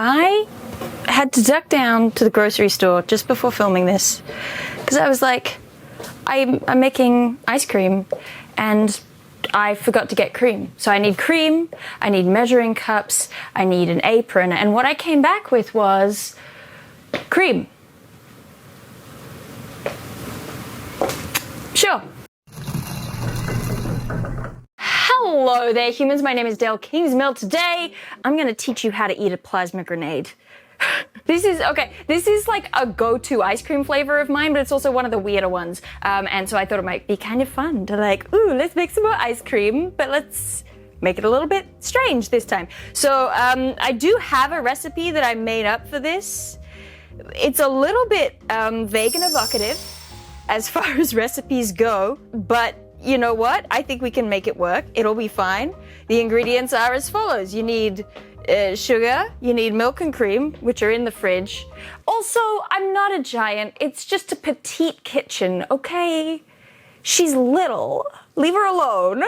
I had to duck down to the grocery store just before filming this because I was like, I'm making ice cream and I forgot to get cream. So I need cream, I need measuring cups, I need an apron, and what I came back with was cream. Sure. Hello there, humans. My name is Dale Kingsmill. Today, I'm going to teach you how to eat a plasma grenade. This is like a go-to ice cream flavor of mine, but it's also one of the weirder ones. And so I thought it might be kind of fun to like, ooh, let's make some more ice cream, but let's make it a little bit strange this time. So I do have a recipe that I made up for this. It's a little bit vague and evocative as far as recipes go, but you know what? I think we can make it work. It'll be fine. The ingredients are as follows. You need sugar, you need milk and cream, which are in the fridge. Also, I'm not a giant. It's just a petite kitchen, okay? She's little. Leave her alone.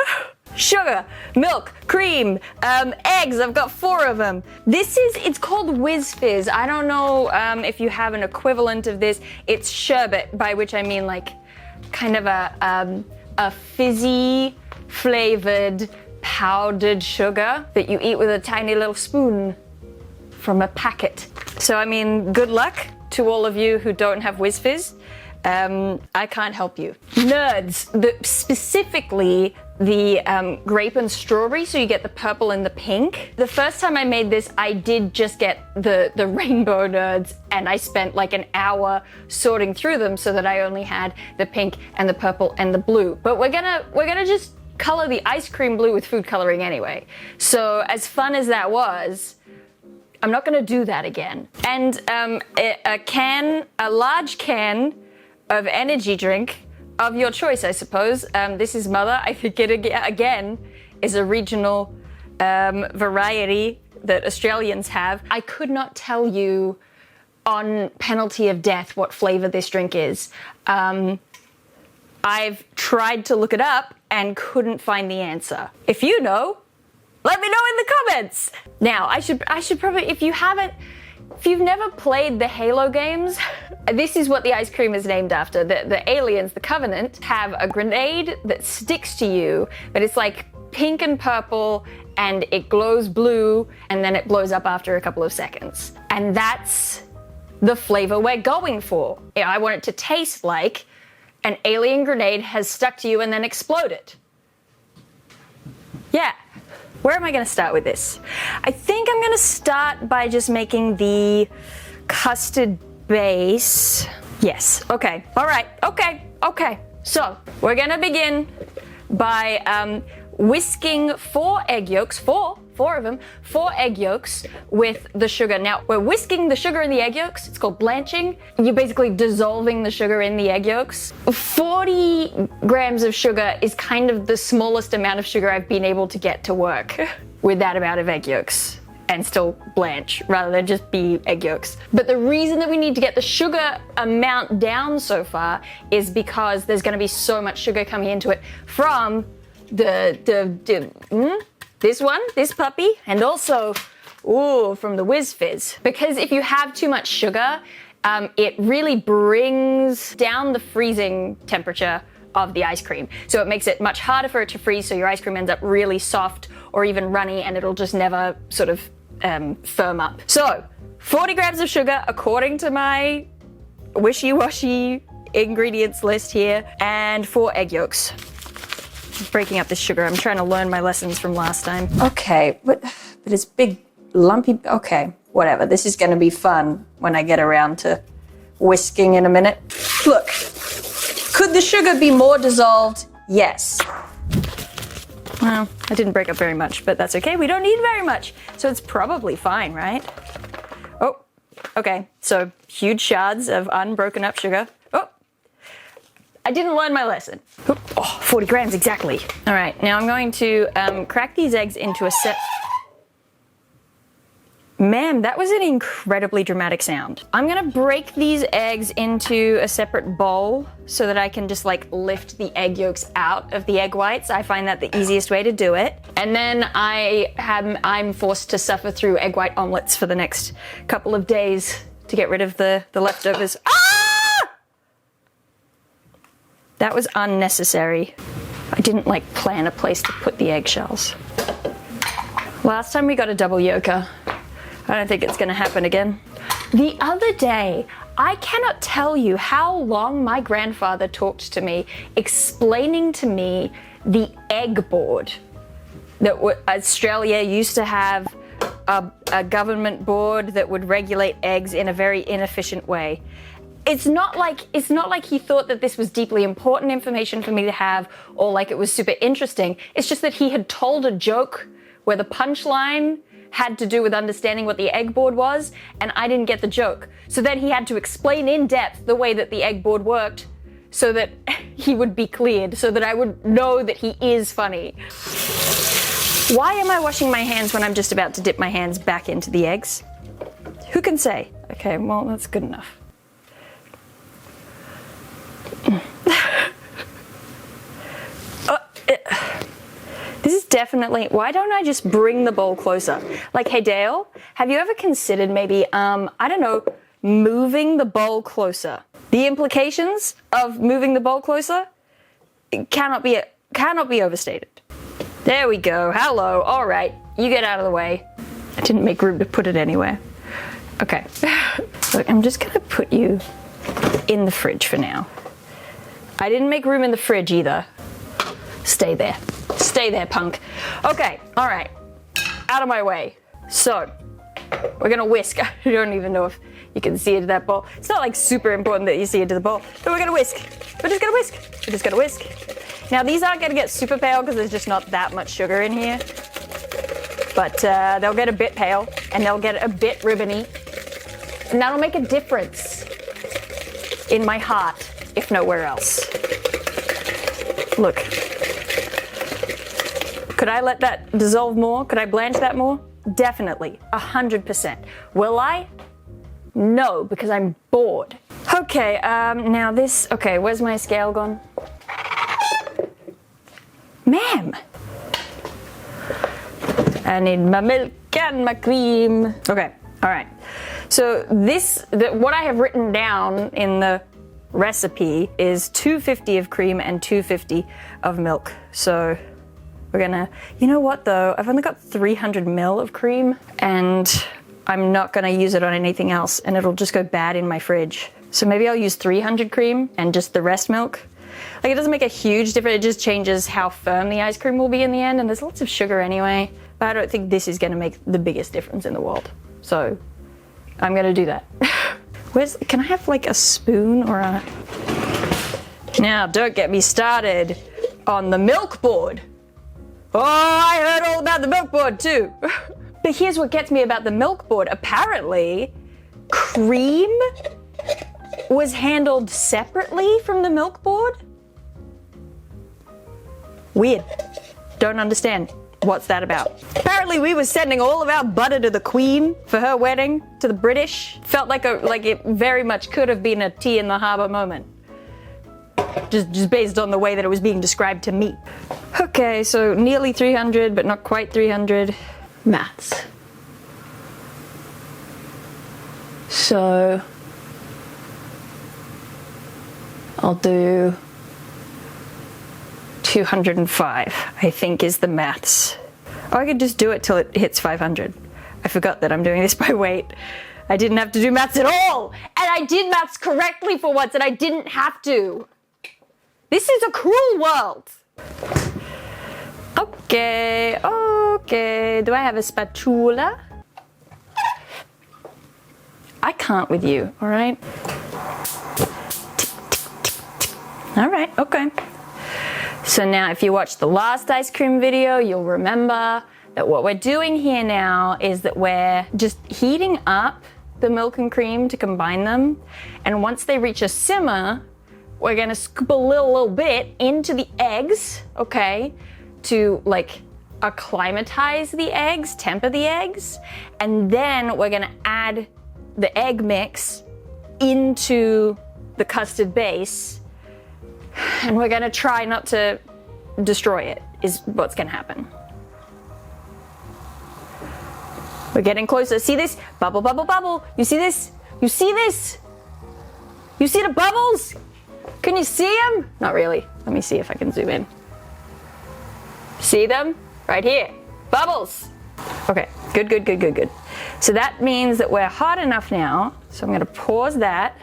Sugar, milk, cream, eggs. I've got 4 of them. It's called Whiz Fizz. I don't know if you have an equivalent of this. It's sherbet, by which I mean like kind of a fizzy, flavored, powdered sugar that you eat with a tiny little spoon from a packet. So, I mean, good luck to all of you who don't have Whiz Fizz. I can't help you. Nerds, specifically the grape and strawberry, so you get the purple and the pink. The first time I made this, I did just get the rainbow nerds, and I spent like an hour sorting through them so that I only had the pink and the purple and the blue. But we're gonna just color the ice cream blue with food coloring anyway. So as fun as that was, I'm not gonna do that again. And a large can of energy drink of your choice, I suppose. This is Mother. I think it again is a regional variety that Australians have. I could not tell you on penalty of death what flavor this drink is. I've tried to look it up and couldn't find the answer. If you know, let me know in the comments. Now, I should probably, if you've never played the Halo games, this is what the ice cream is named after. The aliens, the Covenant, have a grenade that sticks to you, but it's like pink and purple, and it glows blue, and then it blows up after a couple of seconds. And that's the flavor we're going for. I want it to taste like an alien grenade has stuck to you and then exploded. Yeah. Where am I going to start with this? I think I'm going to start by just making the custard base. Yes, okay, all right, okay. So we're going to begin by whisking 4 egg yolks, four of them, 4 egg yolks with the sugar. Now, we're whisking the sugar in the egg yolks. It's called blanching. You're basically dissolving the sugar in the egg yolks. 40 grams of sugar is kind of the smallest amount of sugar I've been able to get to work with that amount of egg yolks and still blanch rather than just be egg yolks. But the reason that we need to get the sugar amount down so far is because there's going to be so much sugar coming into it from this puppy, and also, from the Whiz Fizz. Because if you have too much sugar, it really brings down the freezing temperature of the ice cream. So it makes it much harder for it to freeze, so your ice cream ends up really soft or even runny, and it'll just never sort of firm up. So, 40 grams of sugar, according to my wishy-washy ingredients list here, and 4 egg yolks. Breaking up this sugar. I'm trying to learn my lessons from last time. Okay, but it's big, lumpy. Okay, whatever. This is going to be fun when I get around to whisking in a minute. Look, could the sugar be more dissolved? Yes. Well, I didn't break up very much, but that's okay. We don't need very much, so it's probably fine, right? Oh, okay. So huge shards of unbroken up sugar. I didn't learn my lesson. Oh, 40 grams exactly. All right, now I'm going to crack these eggs into a set. Man, that was an incredibly dramatic sound. I'm gonna break these eggs into a separate bowl so that I can just like lift the egg yolks out of the egg whites. I find that the easiest way to do it. And then I'm forced to suffer through egg white omelets for the next couple of days to get rid of the leftovers. Ah! That was unnecessary. I didn't like plan a place to put the eggshells. Last time we got a double yolker. I don't think it's gonna happen again. The other day, I cannot tell you how long my grandfather talked to me, explaining to me the egg board. That Australia used to have a government board that would regulate eggs in a very inefficient way. It's not like he thought that this was deeply important information for me to have, or like it was super interesting. It's just that he had told a joke where the punchline had to do with understanding what the egg board was, and I didn't get the joke. So then he had to explain in depth the way that the egg board worked so that he would be cleared, so that I would know that he is funny. Why am I washing my hands when I'm just about to dip my hands back into the eggs? Who can say? Okay, well, that's good enough. This is definitely, why don't I just bring the bowl closer? Like, hey Dale, have you ever considered maybe, I don't know, moving the bowl closer? The implications of moving the bowl closer cannot be overstated. There we go, hello, all right, you get out of the way. I didn't make room to put it anywhere. Okay, look, I'm just gonna put you in the fridge for now. I didn't make room in the fridge either. Stay there. Stay there, punk. Okay, all right. Out of my way. So, we're gonna whisk. I don't even know if you can see into that bowl. It's not like super important that you see into the bowl, but we're gonna whisk. We're just gonna whisk. We're just gonna whisk. Now, these aren't gonna get super pale because there's just not that much sugar in here. But they'll get a bit pale and they'll get a bit ribbony. And that'll make a difference in my heart, if nowhere else. Look. Could I let that dissolve more? Could I blanch that more? Definitely, 100%. Will I? No, because I'm bored. Okay, now this, okay, where's my scale gone? Ma'am! I need my milk and my cream. Okay, all right. So what I have written down in the recipe is 250 of cream and 250 of milk. So we're gonna, you know what though, I've only got 300 ml of cream and I'm not gonna use it on anything else and it'll just go bad in my fridge. So maybe I'll use 300 cream and just the rest milk. Like it doesn't make a huge difference, it just changes how firm the ice cream will be in the end and there's lots of sugar anyway. But I don't think this is gonna make the biggest difference in the world. So I'm gonna do that. Can I have like a spoon or a... Now don't get me started on the milk board. Oh, I heard all about the milk board too. But here's what gets me about the milk board. Apparently, cream was handled separately from the milk board. Weird. Don't understand. What's that about? Apparently we were sending all of our butter to the Queen for her wedding, to the British. Felt like it very much could have been a tea in the harbour moment. Just based on the way that it was being described to me. Okay, so nearly 300, but not quite 300. Maths. So I'll do 205, I think is the maths. Or I could just do it till it hits 500. I forgot that I'm doing this by weight. I didn't have to do maths at all! And I did maths correctly for once and I didn't have to. This is a cruel world. Okay, okay. Do I have a spatula? I can't with you, all right? All right, okay. So now if you watched the last ice cream video, you'll remember that what we're doing here now is that we're just heating up the milk and cream to combine them. And once they reach a simmer, we're gonna scoop a little bit into the eggs, okay, to like acclimatize the eggs, temper the eggs, and then we're gonna add the egg mix into the custard base, and we're gonna try not to destroy it, is what's gonna happen. We're getting closer. See this? Bubble, bubble, bubble. You see this? You see this? You see the bubbles? Can you see them? Not really. Let me see if I can zoom in. See them? Right here. Bubbles. Okay, good, good, good, good, good. So that means that we're hot enough now. So I'm gonna pause that.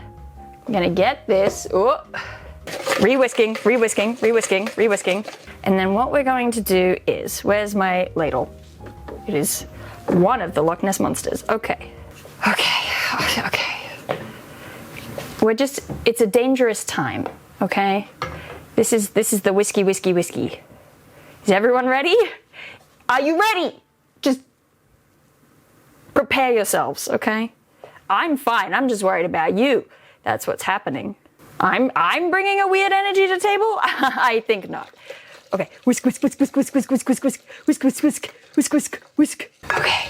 I'm gonna get this. Oh. Re-whisking, re-whisking, re-whisking, re-whisking. And then what we're going to do is, where's my ladle? It is one of the Loch Ness monsters. Okay. Okay. Okay. It's a dangerous time, okay? This is the whiskey, whiskey, whiskey. Is everyone ready? Are you ready? Just prepare yourselves, okay? I'm fine. I'm just worried about you. That's what's happening. I'm bringing a weird energy to the table? I think not. Okay. Whisk, whisk, whisk, whisk, whisk, whisk, whisk, whisk, whisk, whisk, whisk, whisk, whisk, whisk, whisk. Okay.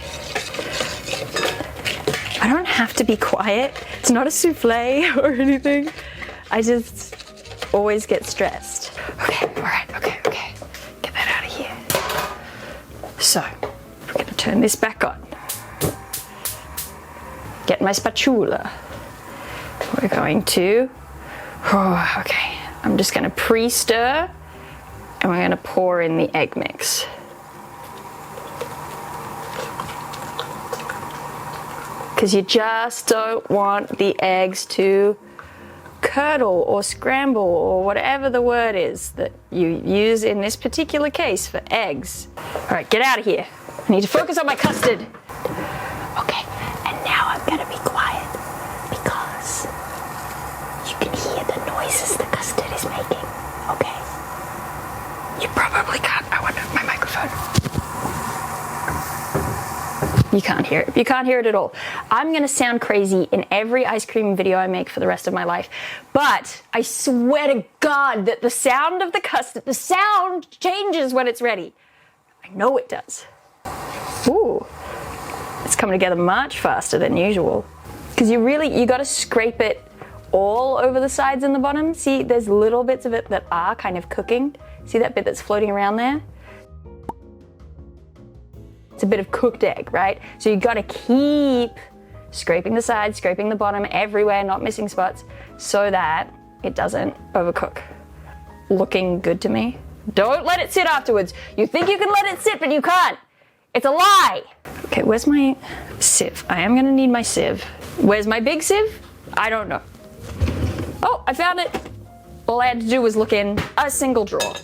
I don't have to be quiet. It's not a souffle or anything. I just always get stressed. Okay, all right, okay. Get that out of here. So, we're gonna turn this back on. Get my spatula. We're going to, okay, I'm just gonna pre-stir and we're gonna pour in the egg mix. Because you just don't want the eggs to curdle or scramble or whatever the word is that you use in this particular case for eggs. All right, get out of here. I need to focus on my custard. Okay, and now I'm gonna be quiet because you can hear the noises the custard is making, okay? You probably can't. I wonder my microphone. You can't hear it. You can't hear it at all. I'm gonna sound crazy in every ice cream video I make for the rest of my life. But I swear to God that the sound of the custard, the sound changes when it's ready. I know it does. Ooh, it's coming together much faster than usual. Because you gotta scrape it all over the sides and the bottom. See, there's little bits of it that are kind of cooking. See that bit that's floating around there? It's a bit of cooked egg, right? So you gotta keep scraping the sides, scraping the bottom, everywhere, not missing spots, so that it doesn't overcook. Looking good to me. Don't let it sit afterwards. You think you can let it sit, but you can't. It's a lie. Okay, where's my sieve? I am gonna need my sieve. Where's my big sieve? I don't know. Oh, I found it. All I had to do was look in a single drawer.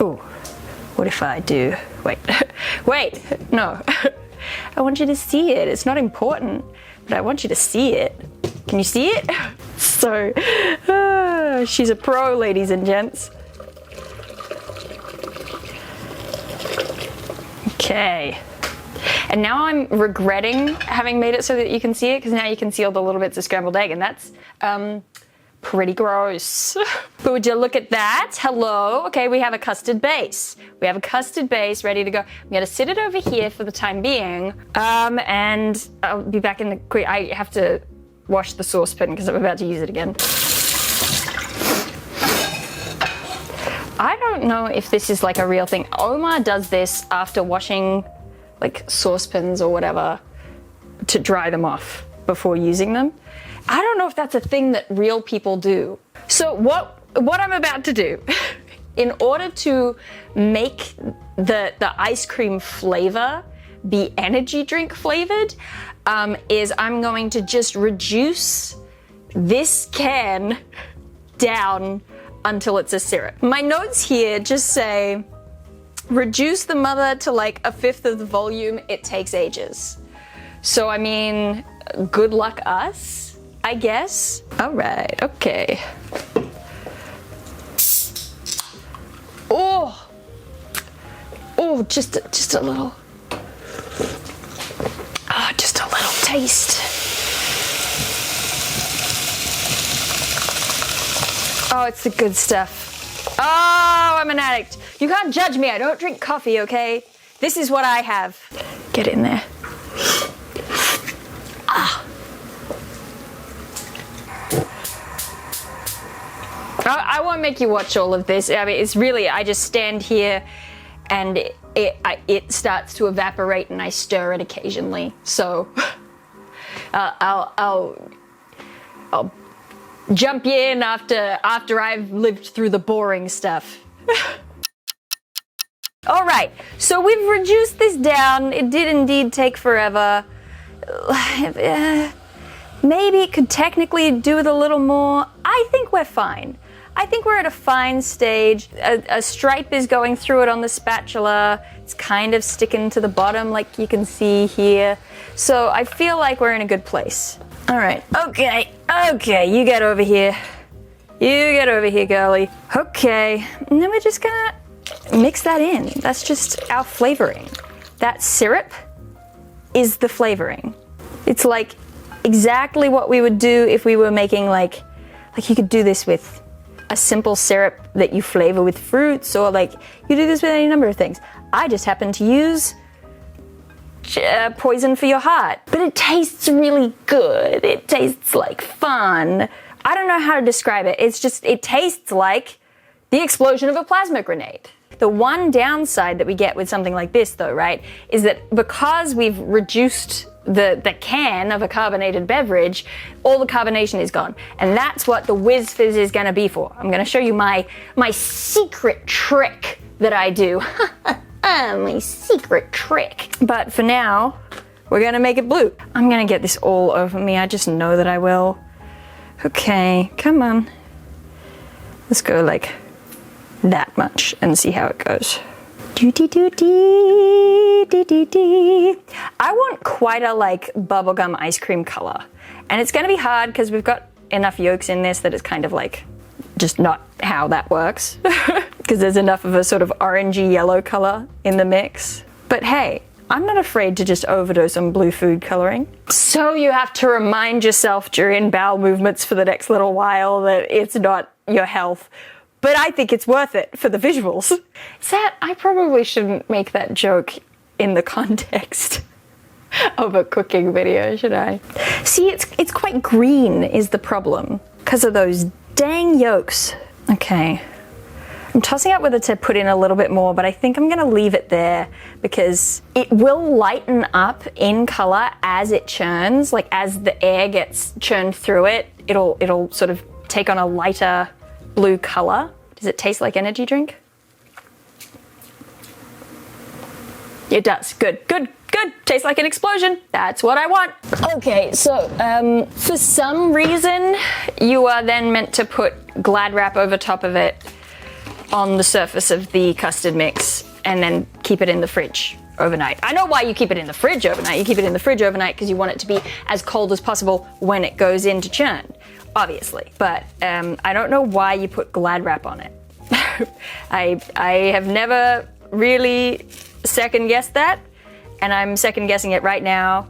Ooh. What if I do? Wait, no. I want you to see it. It's not important, but I want you to see it. Can you see it? So, she's a pro, ladies and gents. Okay. And now I'm regretting having made it so that you can see it, because now you can see all the little bits of scrambled egg, and that's, pretty gross. But would you look at that? Hello. Okay, we have a custard base. We have a custard base ready to go. I'm gonna sit it over here for the time being, and I'll be back in the quick. I have to wash the saucepan because I'm about to use it again. I don't know if this is like a real thing. Omar does this after washing like saucepans or whatever to dry them off before using them. I don't know if that's a thing that real people do. So what I'm about to do, in order to make the ice cream flavor be energy drink flavored, is I'm going to just reduce this can down until it's a syrup. My notes here just say, reduce the mother to like 1/5 of the volume, it takes ages. So I mean, good luck us, I guess. All right, okay. Oh, just a little. Oh, just a little taste. Oh, it's the good stuff. Oh, I'm an addict. You can't judge me. I don't drink coffee, okay? This is what I have. Get in there. Ah. I won't make you watch all of this. I mean, it's really, I just stand here and it starts to evaporate and I stir it occasionally. So I'll jump you in after I've lived through the boring stuff. All right, so we've reduced this down. It did indeed take forever. Maybe it could technically do with a little more. I think we're fine. I think we're at a fine stage. A stripe is going through it on the spatula. It's kind of sticking to the bottom like you can see here. So I feel like we're in a good place. All right, okay, you get over here. You get over here, girlie. Okay, and then we're just gonna mix that in. That's just our flavoring. That syrup is the flavoring. It's like exactly what we would do if we were making like you could do this with a simple syrup that you flavor with fruits, or like you do this with any number of things. I just happen to use poison for your heart, but it tastes really good. It tastes like fun. I don't know how to describe it. It's just, it tastes like the explosion of a plasma grenade. The one downside that we get with something like this though, right, is that because we've reduced the can of a carbonated beverage, all the carbonation is gone. And that's what the Whiz Fizz is gonna be for. I'm gonna show you my secret trick that I do. My secret trick. But for now, we're gonna make it blue. I'm gonna get this all over me. I just know that I will. Okay, come on. Let's go like that much and see how it goes. I want quite a like bubblegum ice cream color. And it's gonna be hard because we've got enough yolks in this that it's kind of like just not how that works. Because there's enough of a sort of orangey yellow color in the mix. But hey, I'm not afraid to just overdose on blue food coloring. So you have to remind yourself during bowel movements for the next little while that it's not your health. But I think it's worth it for the visuals. I probably shouldn't make that joke in the context of a cooking video, should I? See, it's quite green is the problem because of those dang yolks. Okay, I'm tossing up whether to put in a little bit more, but I think I'm gonna leave it there because it will lighten up in color as it churns, like as the air gets churned through it, it'll sort of take on a lighter blue color. Does it taste like energy drink? It does. Good. Tastes like an explosion. That's what I want. Okay, so for some reason, you are then meant to put Glad wrap over top of it on the surface of the custard mix and then keep it in the fridge overnight. I know why you keep it in the fridge overnight. You keep it in the fridge overnight because you want it to be as cold as possible when it goes into churn, obviously. But I don't know why you put Glad wrap on it. I have never really second guessed that, and I'm second guessing it right now,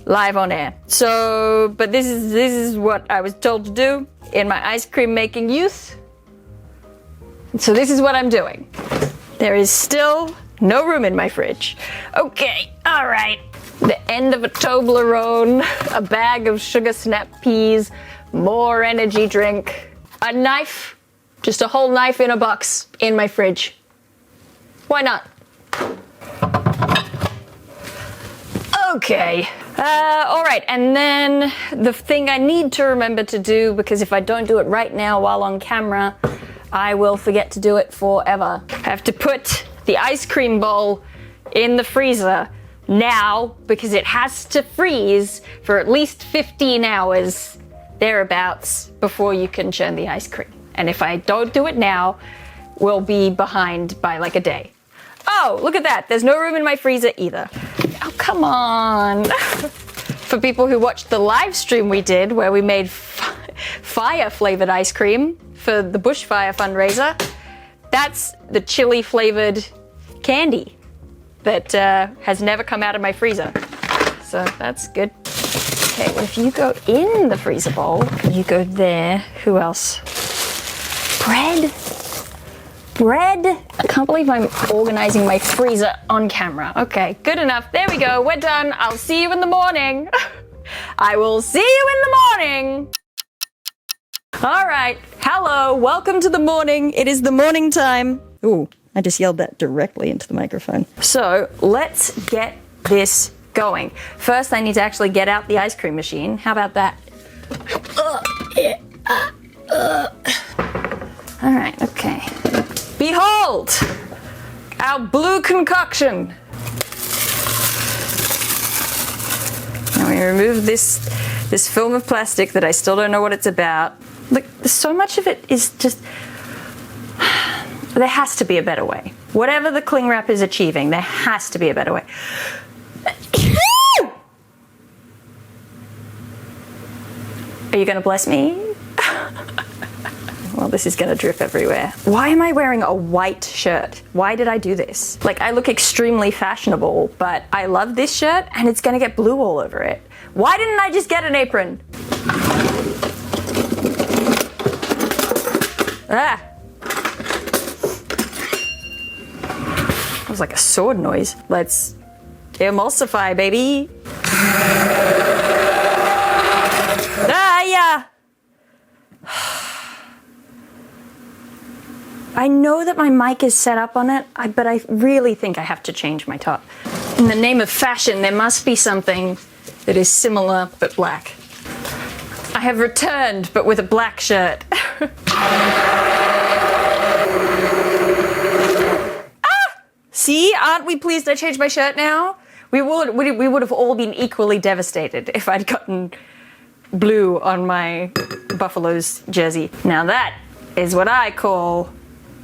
live on air. So, but this is what I was told to do in my ice cream making youth. So this is what I'm doing. There is still no room in my fridge. Okay, all right. The end of a Toblerone, a bag of sugar snap peas, more energy drink, a knife, just a whole knife in a box in my fridge. Why not? Okay. All right, and then the thing I need to remember to do, because if I don't do it right now while on camera, I will forget to do it forever. I have to put the ice cream bowl in the freezer now because it has to freeze for at least 15 hours thereabouts before you can churn the ice cream. And if I don't do it now, we'll be behind by like a day. Oh, look at that. There's no room in my freezer either. Oh, come on. For people who watched the live stream we did where we made fire flavored ice cream for the bushfire fundraiser, that's the chili flavored candy that has never come out of my freezer. So that's good. Okay, well, if you go in the freezer bowl, you go there. Who else? Bread. bread. I can't believe I'm organizing my freezer on camera. Okay, good enough. There we go. We're done. I'll see you in the morning. I will see you in the morning. All right. Hello. Welcome to the morning. It is the morning time. Ooh, I just yelled that directly into the microphone. So let's get this going. First, I need to actually get out the ice cream machine. How about that? All right, okay. Behold, our blue concoction. Now we remove this film of plastic that I still don't know what it's about. Look, so much of it is just, there has to be a better way. Whatever the cling wrap is achieving, there has to be a better way. Are you gonna bless me? Well, this is gonna drip everywhere. Why am I wearing a white shirt? Why did I do this? Like, I look extremely fashionable, but I love this shirt and it's gonna get blue all over it. Why didn't I just get an apron? Ah! That was like a sword noise. Let's emulsify, baby. Ah, yeah. I know that my mic is set up on it, but I really think I have to change my top. In the name of fashion, there must be something that is similar but black. I have returned, but with a black shirt. See, aren't we pleased I changed my shirt now? We would have all been equally devastated if I'd gotten blue on my Buffalo's jersey. Now that is what I call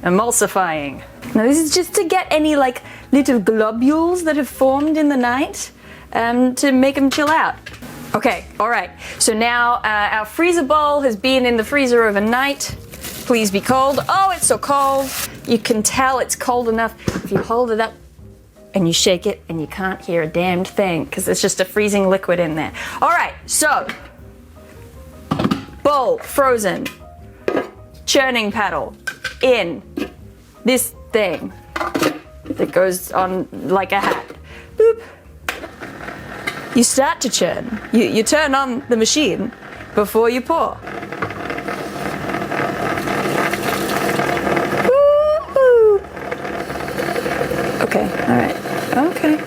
emulsifying. Now this is just to get any like little globules that have formed in the night to make them chill out. Okay, all right. So now our freezer bowl has been in the freezer overnight. Please be cold. Oh, it's so cold. You can tell it's cold enough if you hold it up and you shake it and you can't hear a damned thing because there's just a freezing liquid in there. All right, so bowl, frozen, churning paddle in this thing that goes on like a hat. Boop. You start to churn. You turn on the machine before you pour. Woo-hoo. Okay, all right. Okay.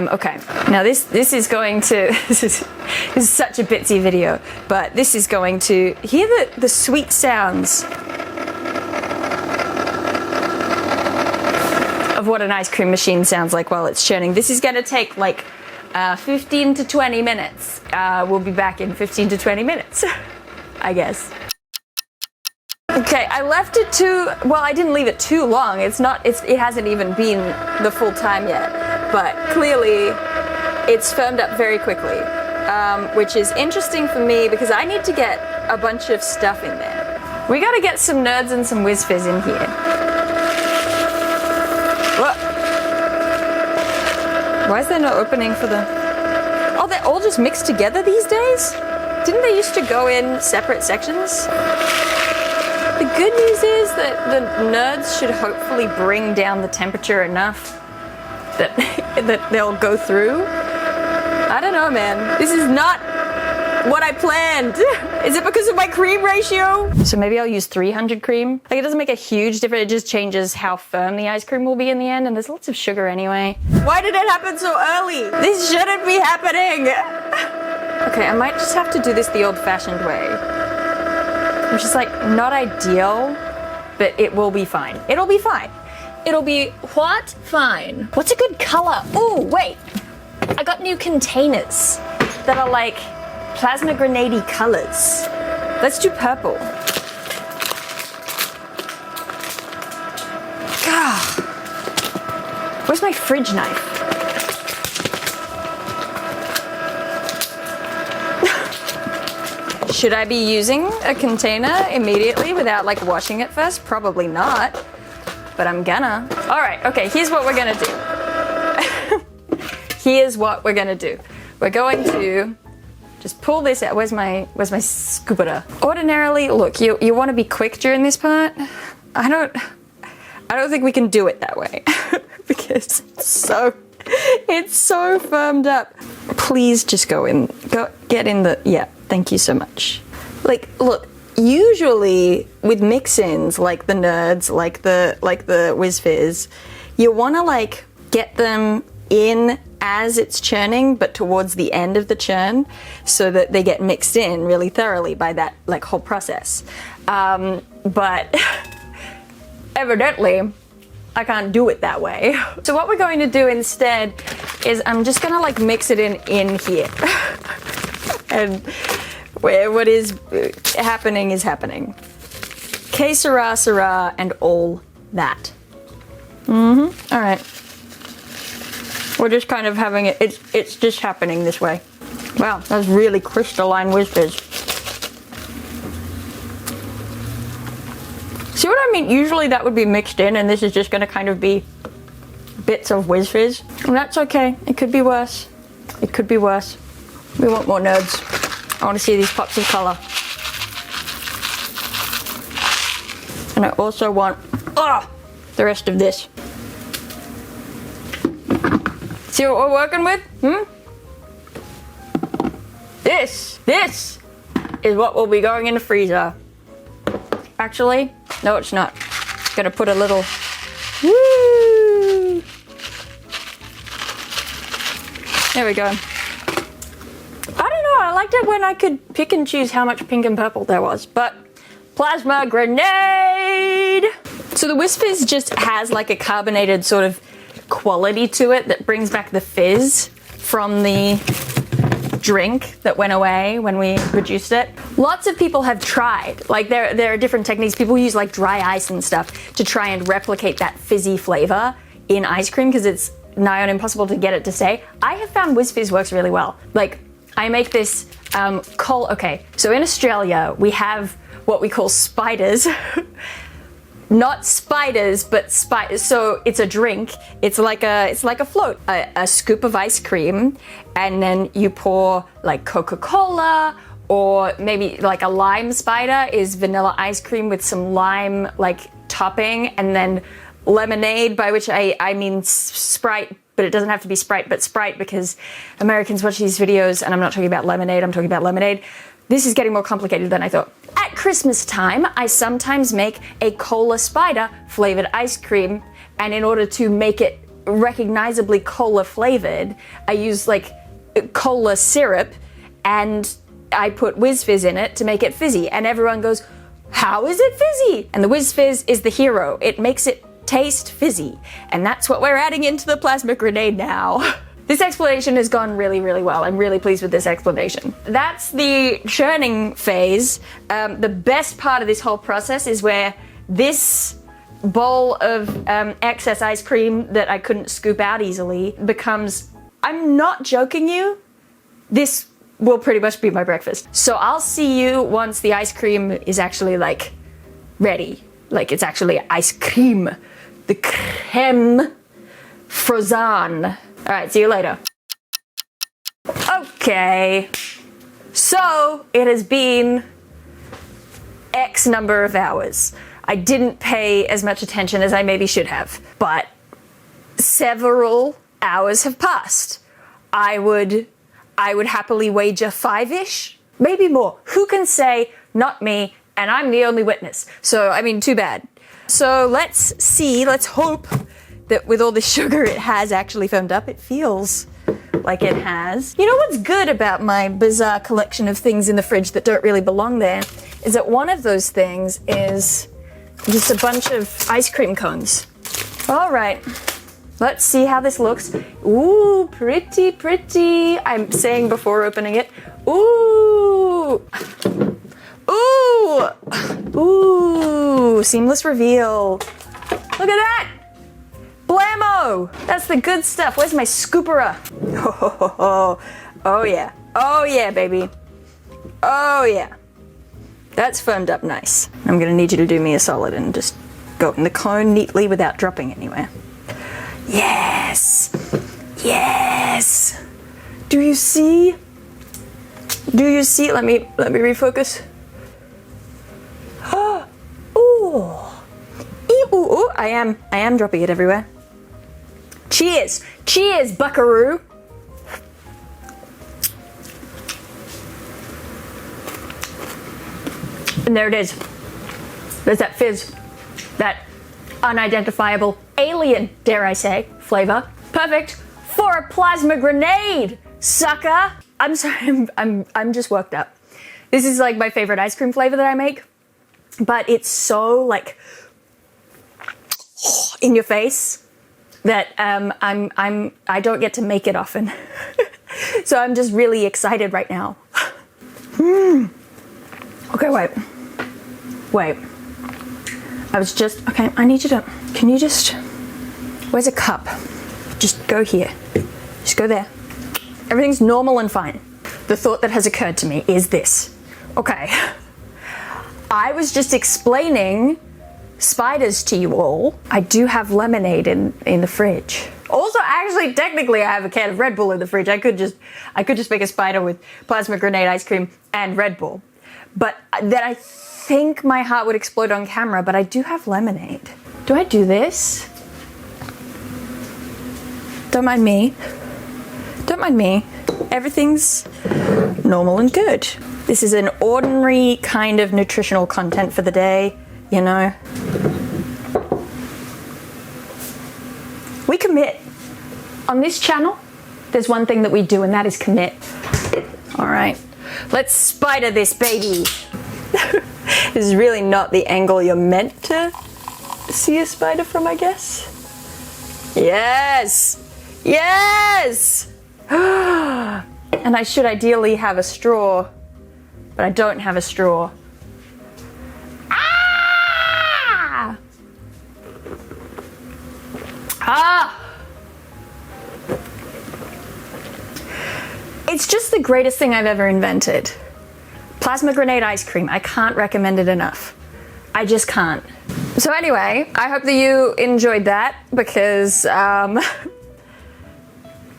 Okay. Now this is going to this is such a bitsy video, but this is going to hear the sweet sounds of what an ice cream machine sounds like while it's churning. This is going to take like 15 to 20 minutes. We'll be back in 15 to 20 minutes, I guess. Okay, I left it well, I didn't leave it too long. It hasn't even been the full time yet, but clearly it's firmed up very quickly, which is interesting for me because I need to get a bunch of stuff in there. We gotta get some nerds and some whiz fizz in here. Whoa. Why is there no opening for the... Oh, they're all just mixed together these days? Didn't they used to go in separate sections? The good news is that the nerds should hopefully bring down the temperature enough that, that they'll go through. I don't know, man. This is not what I planned. Is it because of my cream ratio? So maybe I'll use 300 cream. Like, it doesn't make a huge difference. It just changes how firm the ice cream will be in the end, and there's lots of sugar anyway. Why did it happen so early? This shouldn't be happening. Okay, I might just have to do this the old-fashioned way. Which is like not ideal, but it will be fine. It'll be fine. It'll be what? Fine. What's a good color? Ooh, wait. I got new containers that are like plasma grenade-y colors. Let's do purple. God. Where's my fridge knife? Should I be using a container immediately without like washing it first? Probably not, but I'm gonna. All right, okay, here's what we're gonna do. Here's what we're gonna do. We're going to just pull this out. Where's my scooper? Ordinarily, look, you want to be quick during this part. I don't think we can do it that way because it's so firmed up. Please just get in the, yeah, thank you so much. Like, look, usually with mix-ins, like the nerds, like the Whiz Fizz, you want to like get them in as it's churning, but towards the end of the churn, so that they get mixed in really thoroughly by that like whole process. But evidently, I can't do it that way. So what we're going to do instead is I'm just gonna like mix it in here. And what is happening is happening. Que sera, sera, and all that. All right. We're just kind of having it, it's just happening this way. Wow, that's really crystalline Whiz Fizz. See what I mean? Usually that would be mixed in, and this is just gonna kind of be bits of Whiz Fizz. And that's okay, it could be worse. It could be worse. We want more nerds. I want to see these pops of color. And I also want the rest of this. See what we're working with? This is what will be going in the freezer. Actually, no, it's not. Gonna put a little, woo! There we go. I don't know, I liked it when I could pick and choose how much pink and purple there was, but plasma grenade! So the Whiz Fizz just has like a carbonated sort of quality to it that brings back the fizz from the drink that went away when we reduced it. Lots of people have tried, like there are different techniques. People use like dry ice and stuff to try and replicate that fizzy flavor in ice cream because it's nigh on impossible to get it to stay. I have found Whiz Fizz works really well. Like I make this okay, so in Australia we have what we call spiders. Not spiders, but spiders. So it's a drink. It's like a float. A scoop of ice cream, and then you pour like Coca-Cola, or maybe like a lime spider is vanilla ice cream with some lime like topping, and then lemonade, by which I mean Sprite, but it doesn't have to be Sprite, but Sprite, because Americans watch these videos, and I'm not talking about lemonade, I'm talking about lemonade. This is getting more complicated than I thought. At Christmas time, I sometimes make a cola spider flavored ice cream, and in order to make it recognizably cola flavored, I use like cola syrup, and I put Whiz Fizz in it to make it fizzy, and everyone goes, how is it fizzy? And the Whiz Fizz is the hero. It makes it taste fizzy, and that's what we're adding into the plasma grenade now. This explanation has gone really, really well. I'm really pleased with this explanation. That's the churning phase. The best part of this whole process is where this bowl of excess ice cream that I couldn't scoop out easily becomes, I'm not joking you, this will pretty much be my breakfast. So I'll see you once the ice cream is actually like ready. Like it's actually ice cream. The creme frozen. All right, see you later. Okay, so it has been X number of hours. I didn't pay as much attention as I maybe should have, but several hours have passed. I would happily wager 5-ish, maybe more. Who can say? Not me, and I'm the only witness. So, I mean, too bad. So let's see, let's hope that with all this sugar it has actually firmed up. It feels like it has. You know what's good about my bizarre collection of things in the fridge that don't really belong there is that one of those things is just a bunch of ice cream cones. All right, let's see how this looks. Ooh, pretty, pretty. I'm saying before opening it. Ooh. Ooh. Ooh, seamless reveal. Look at that. Blammo! That's the good stuff. Where's my scooper? Oh yeah. Oh yeah, baby. Oh yeah. That's firmed up nice. I'm gonna need you to do me a solid and just go in the cone neatly without dropping anywhere. Yes! Yes! Do you see? Do you see? Let me refocus. Ooh. Ooh, I am dropping it everywhere. Cheers. Cheers, buckaroo. And there it is. There's that fizz, that unidentifiable alien, dare I say, flavor. Perfect for a plasma grenade, sucker. I'm sorry, I'm just worked up. This is like my favorite ice cream flavor that I make, but it's so like in your face that I don't get to make it often. So I'm just really excited right now. Okay, wait. I was just, okay, I need you to, can you just, where's a cup? Just go here. Just go there. Everything's normal and fine. The thought that has occurred to me is this. Okay. I was just explaining spiders to you all. I do have lemonade in the fridge. Also, actually, technically, I have a can of Red Bull in the fridge. I could just make a spider with plasma grenade ice cream and Red Bull. But then I think my heart would explode on camera, but I do have lemonade. Do I do this? Don't mind me. Don't mind me. Everything's normal and good. This is an ordinary kind of nutritional content for the day, you know. We commit. On this channel, there's one thing that we do, and that is commit. All right, let's spider this baby. This is really not the angle you're meant to see a spider from, I guess. Yes! Yes! And I should ideally have a straw, but I don't have a straw. Ah! Ah! It's just the greatest thing I've ever invented. Plasma grenade ice cream. I can't recommend it enough. I just can't. So anyway, I hope that you enjoyed that because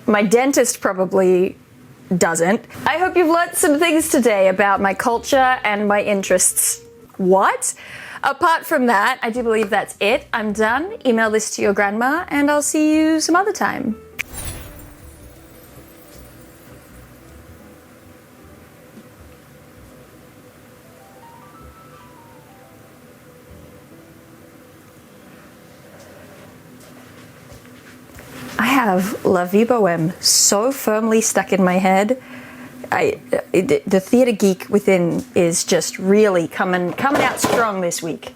my dentist probably doesn't. I hope you've learned some things today about my culture and my interests. What? Apart from that, I do believe that's it. I'm done. Email this to your grandma and I'll see you some other time. I have La Vie Boheme so firmly stuck in my head. The theatre geek within is just really coming out strong this week.